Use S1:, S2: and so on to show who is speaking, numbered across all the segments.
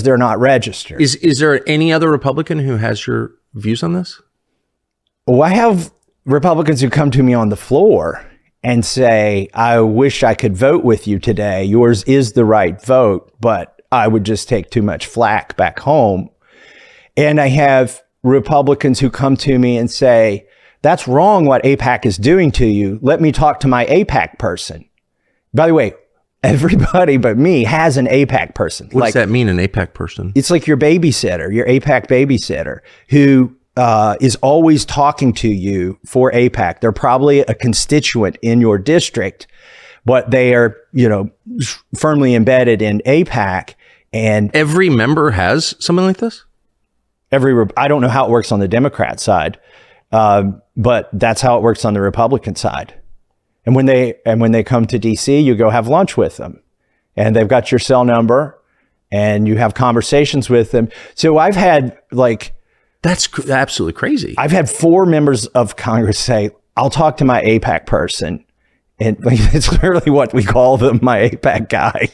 S1: they're not registered.
S2: Is there any other Republican who has your views on this?
S1: Well, I have Republicans who come to me on the floor and say, I wish I could vote with you today. Yours is the right vote, but I would just take too much flack back home. And I have Republicans who come to me and say, that's wrong what AIPAC is doing to you. Let me talk to my AIPAC person. By the way, everybody but me has an AIPAC person.
S2: What does that mean, an AIPAC person?
S1: It's like your babysitter, your AIPAC babysitter, who is always talking to you for AIPAC. They're probably a constituent in your district, but they are, firmly embedded in AIPAC. And
S2: every member has something like this?
S1: I don't know how it works on the Democrat side, but that's how it works on the Republican side. And when they come to DC, you go have lunch with them, and they've got your cell number, and you have conversations with them. So I've had
S2: that's absolutely crazy.
S1: I've had 4 members of Congress say, "I'll talk to my AIPAC person," and it's literally what we call them, my AIPAC guy.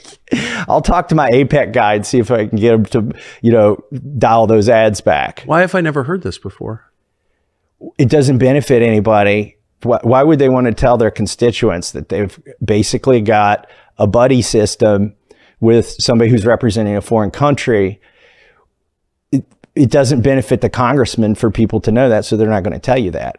S1: I'll talk to my AIPAC guy and see if I can get him to, dial those ads back.
S2: Why have I never heard this before?
S1: It doesn't benefit anybody. Why would they want to tell their constituents that they've basically got a buddy system with somebody who's representing a foreign country? It doesn't benefit the congressman for people to know that, so they're not going to tell you that.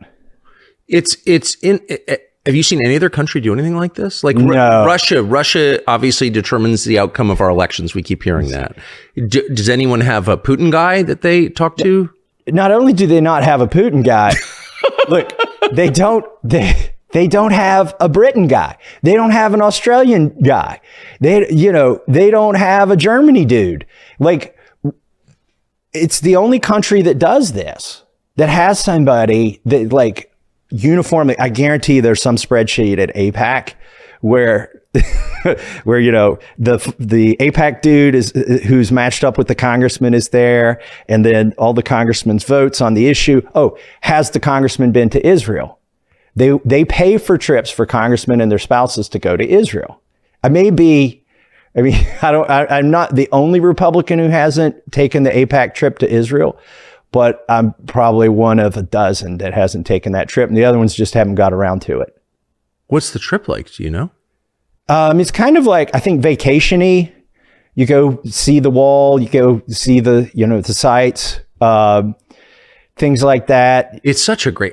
S2: Have you seen any other country do anything like this? Like
S1: no.
S2: Russia obviously determines the outcome of our elections. We keep hearing that. Does anyone have a Putin guy that they talk to?
S1: Not only do they not have a Putin guy, look, they don't have a Britain guy. They don't have an Australian guy. They don't have a Germany dude. It's the only country that does this, that has somebody that uniformly. I guarantee there's some spreadsheet at AIPAC where the AIPAC dude who's matched up with the congressman is there, and then all the congressman's votes on the issue. Oh, has the congressman been to Israel? They pay for trips for congressmen and their spouses to go to Israel. I'm not the only Republican who hasn't taken the AIPAC trip to Israel, but I'm probably one of a dozen that hasn't taken that trip, and the other ones just haven't got around to it.
S2: What's the trip like? Do you know?
S1: It's kind of like, I think, vacation-y. You go see the wall, you go see the sites, things like that.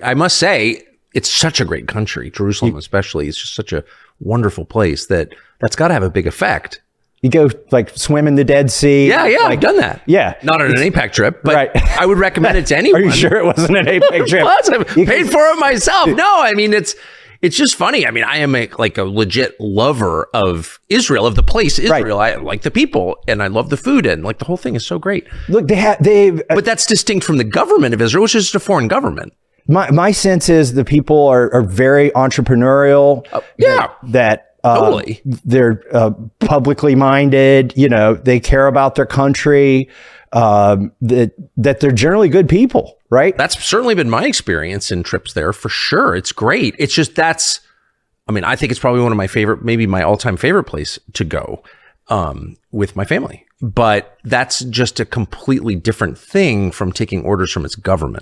S2: I must say, it's such a great country, Jerusalem especially. It's just such a wonderful place that's got to have a big effect.
S1: You go swim in the Dead Sea.
S2: Yeah, I've done that.
S1: Yeah.
S2: Not on an AIPAC trip, but
S1: right.
S2: I would recommend it to anyone.
S1: Are you sure it wasn't an AIPAC trip?
S2: It was. I paid for it myself. No, it's just funny. I am a legit lover of Israel, of the place Israel. Right. I like the people, and I love the food, and the whole thing is so great.
S1: Look,
S2: but that's distinct from the government of Israel, which is just a foreign government.
S1: My sense is the people are very entrepreneurial.
S2: Totally.
S1: They're publicly minded. They care about their country. That they're generally good people, right?
S2: That's certainly been my experience in trips there, for sure. It's great. It's just I think it's probably one of my favorite, maybe my all-time favorite place to go with my family. But that's just a completely different thing from taking orders from its government.